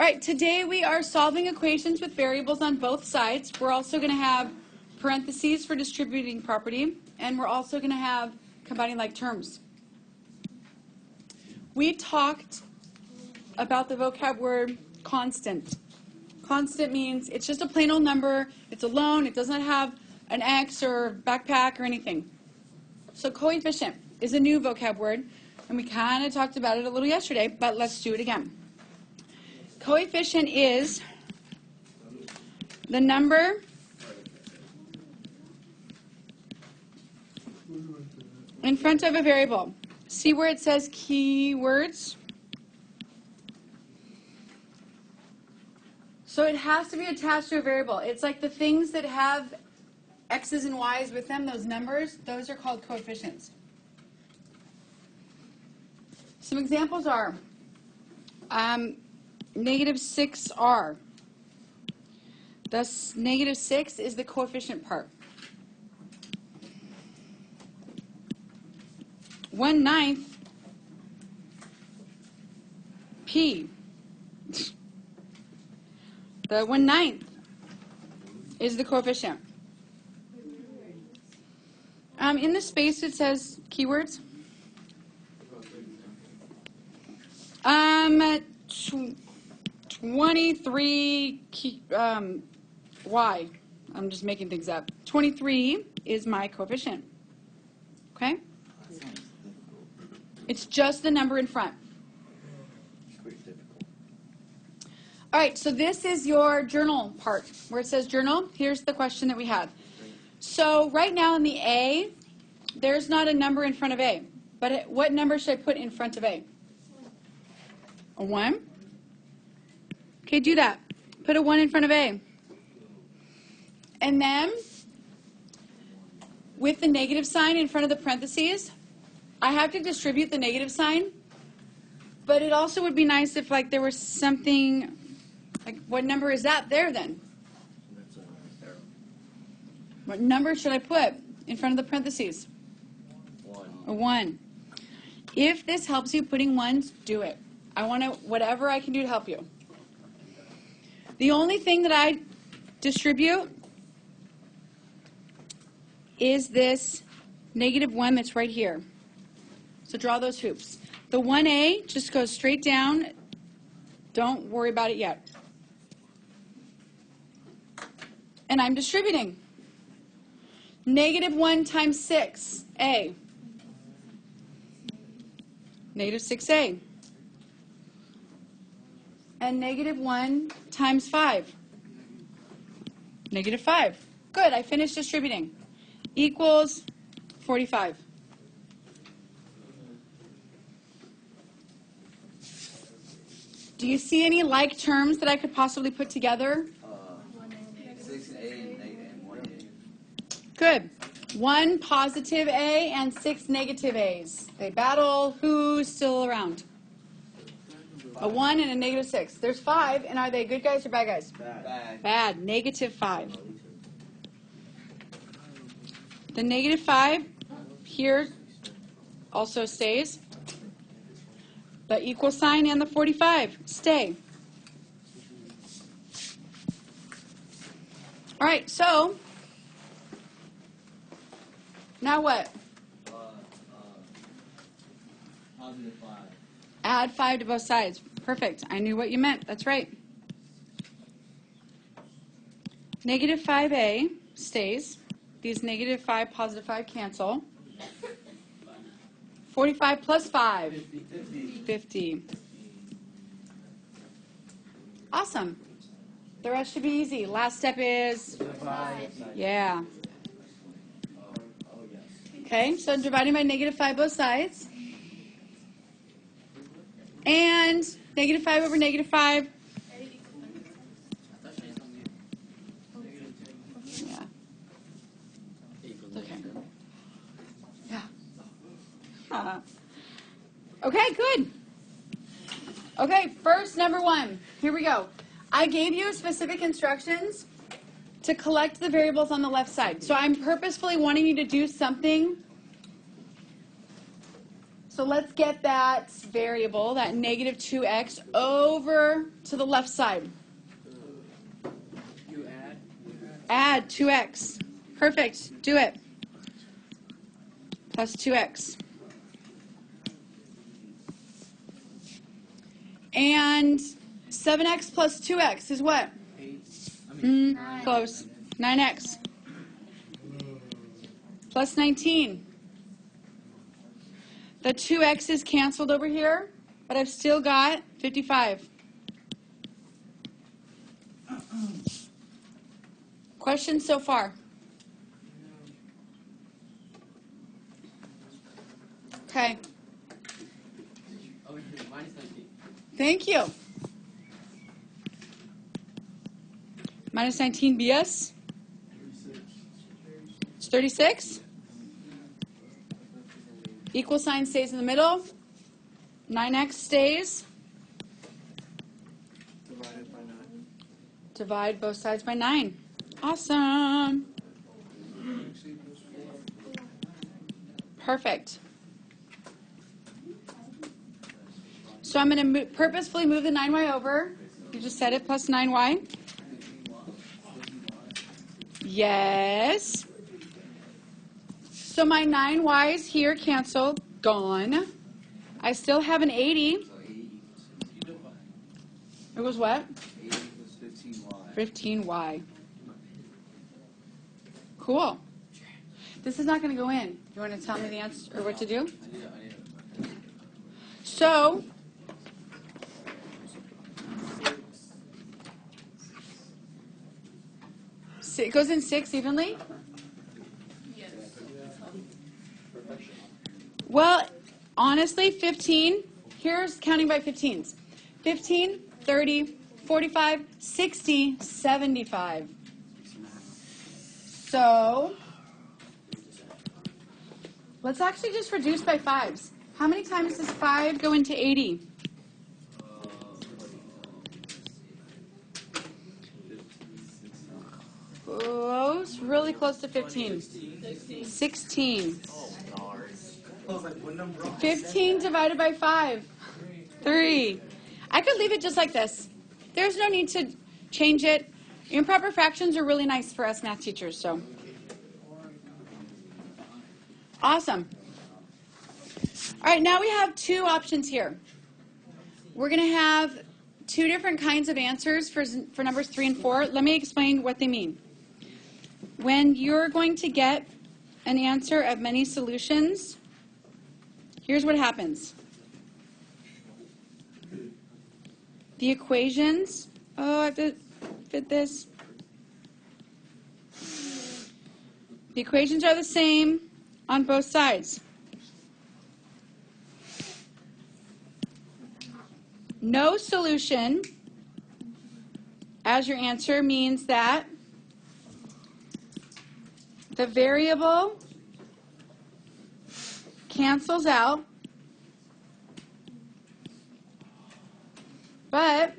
All right, today we are solving equations with variables on both sides. We're also going to have parentheses for distributing property, and we're also going to have combining like terms. We talked about the vocab word constant. Constant means it's just a plain old number, it's alone, it doesn't have an X or backpack or anything. So coefficient is a new vocab word, and we kind of talked about it a little yesterday, but let's do it again. Coefficient is the number in front of a variable. See where it says keywords? So it has to be attached to a variable. It's like the things that have X's and Y's with them, those numbers, those are called coefficients. Some examples are negative 6r. Thus, negative 6 is the coefficient part. 1/9 p. The 1/9 is the coefficient. In the space it says keywords. 23 y. I'm just making things up. 23 is my coefficient. Okay? It's just the number in front. All right, so this is your journal part. Where it says journal, here's the question that we had. So right now in the A, there's not a number in front of A. But what number should I put in front of A? A 1? Okay, do that. Put a 1 in front of A. And then, with the negative sign in front of the parentheses, I have to distribute the negative sign. But it also would be nice if like there was something, like what number is that there then? What number should I put in front of the parentheses? 1. A 1. If this helps you putting ones, do it. I want to, whatever I can do to help you. The only thing that I distribute is this negative 1 that's right here. So draw those hoops. The 1A just goes straight down. Don't worry about it yet. And I'm distributing. Negative 1 times 6A. Negative 6A. And negative 1 times 5. Negative 5. Good, I finished distributing. Equals 45. Do you see any like terms that I could possibly put together? 6A and 1A. Good. 1 positive A and 6 negative A's. They battle. Who's still around? A 1 and a negative 6. There's 5, and are they good guys or bad guys? Bad. Bad. Negative 5. The negative 5 here also stays. The equal sign and the 45 stay. All right, so now what? Positive 5. Add 5 to both sides. Perfect. I knew what you meant. That's right. Negative 5A stays. These negative 5, positive 5 cancel. 45 plus 5. 50. Awesome. The rest should be easy. Last step is? Yeah. Okay, so dividing by negative 5 both sides. And negative 5 over negative 5. Yeah. Okay. Yeah. Okay, good. Okay, first, number 1. Here we go. I gave you specific instructions to collect the variables on the left side. So I'm purposefully wanting you to do something So let's get that variable, that negative 2x, over to the left side. You add. Add 2x. Perfect. Do it. Plus 2x. And 7x plus 2x is what? 8. Close. 9x. Plus 19. The 2x is canceled over here, but I've still got 55. Questions so far? Okay. Oh, minus 19. Thank you. Minus 19 BS? It's 36. Equal sign stays in the middle. 9x stays. Divided by 9. Divide both sides by 9. Awesome. X equals 4. Perfect. So I'm going to purposefully move the 9y over. You just said it, plus 9y. Yes. So my 9y's here canceled, gone. I still have an 80. So 80 equals 15y. It was what? 80 equals 15y. 15y. Cool. This is not going to go in. You want to tell me the answer or what to do? I need it. So, it goes in 6 evenly? Well, honestly, 15, here's counting by 15s. 15, 30, 45, 60, 75. So, let's actually just reduce by 5s. How many times does 5 go into 80? Close, really close to 15. 16. 15 divided by 5. 3. I could leave it just like this. There's no need to change it. Improper fractions are really nice for us math teachers, so. Awesome. All right, now we have 2 options here. We're going to have 2 different kinds of answers for numbers 3 and 4. Let me explain what they mean. When you're going to get an answer of many solutions, here's what happens. The equations, I have to fit this. The equations are the same on both sides. No solution as your answer means that the variable cancels out, but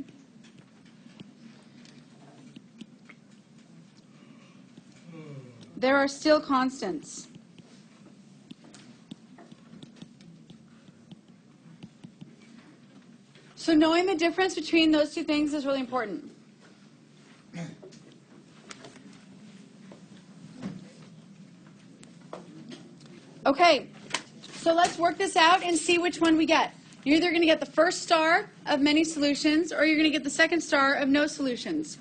there are still constants. So knowing the difference between those 2 things is really important. Okay, so let's work this out and see which one we get. You're either going to get the first star of many solutions or you're going to get the second star of no solutions.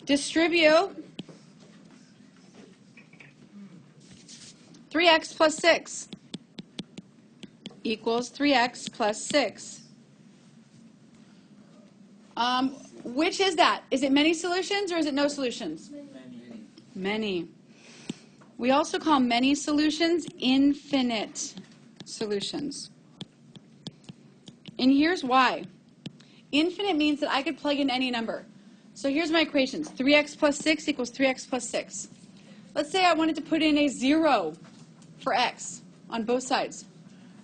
Distribute 3x plus 6 equals 3x plus 6. Which is that? Is it many solutions or is it no solutions? Many. We also call many solutions infinite solutions. And here's why. Infinite means that I could plug in any number. So here's my equations. 3x plus 6 equals 3x plus 6. Let's say I wanted to put in a 0 for x on both sides.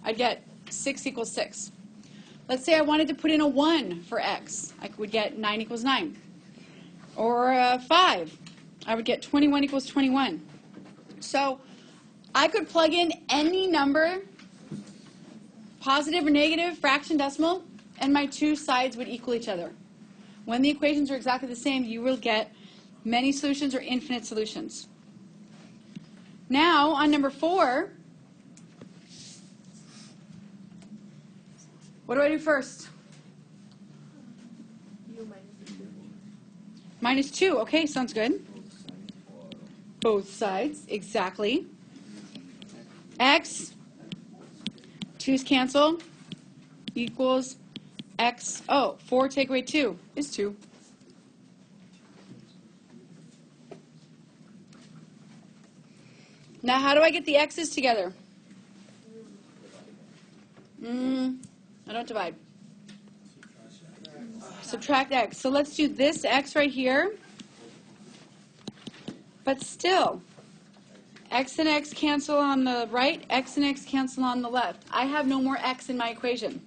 I'd get 6 equals 6. Let's say I wanted to put in a 1 for x. I would get 9 equals 9. Or a 5. I would get 21 equals 21. So I could plug in any number positive or negative fraction decimal, and my two sides would equal each other. When the equations are exactly the same, you will get many solutions or infinite solutions. Now, on number 4, what do I do first? Minus 2. Okay, sounds good. Both sides, exactly. X, 2's cancel, equals X. Oh, 4 take away 2 is 2. Now, how do I get the X's together? I don't divide. Subtract X. So let's do this X right here. But still, X and X cancel on the right, X and X cancel on the left. I have no more X in my equation.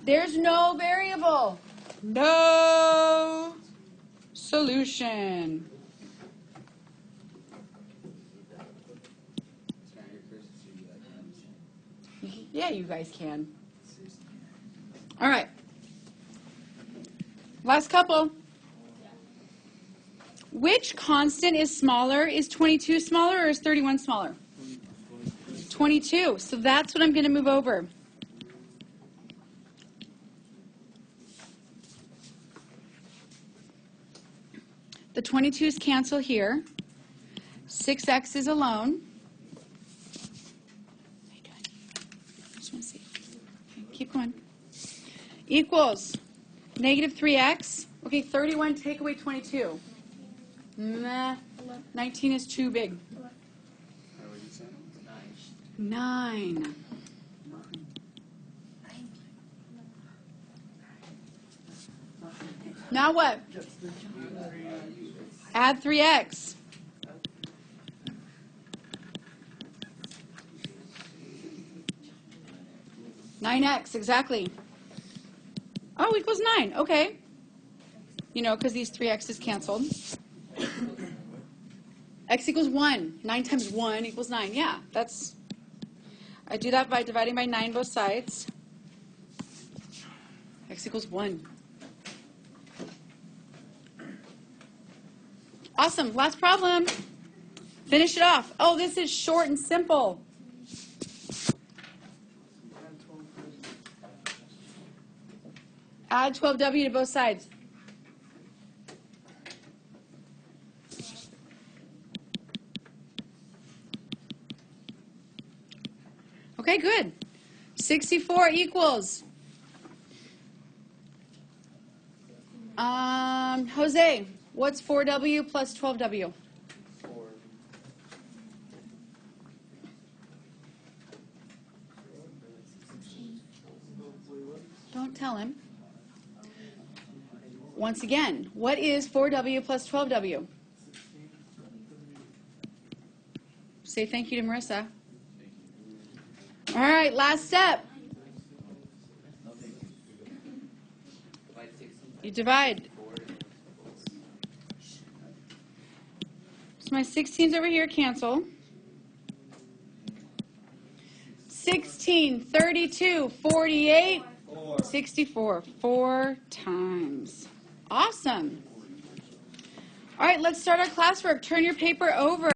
There's no variable. No solution. Yeah, you guys can. All right. Last couple. Which constant is smaller? Is 22 smaller or is 31 smaller? 22. So that's what I'm going to move over. The 22's cancel here. 6x is alone. How you doing? Just want to see. Okay, keep going. Equals negative 3x. Okay, 31 take away 22. Nah, 19 is too big. 9. Now what? Add 3x. $9x, exactly. Oh, equals 9. Okay. You know, because these 3x's canceled. X equals 1. 9 times 1 equals 9. Yeah, that's... I do that by dividing by 9 both sides. X equals 1. Awesome. Last problem. Finish it off. Oh, this is short and simple. Add 12W to both sides. Okay, good. 64 equals. Jose, what's 4W plus 12W? 4. Don't tell him. Once again, what is 4W plus 12W? Say thank you to Marissa. All right, last step. You divide. So my 16s over here cancel. 16, 32, 48, 64. 4 times. Awesome. All right, let's start our classwork. Turn your paper over.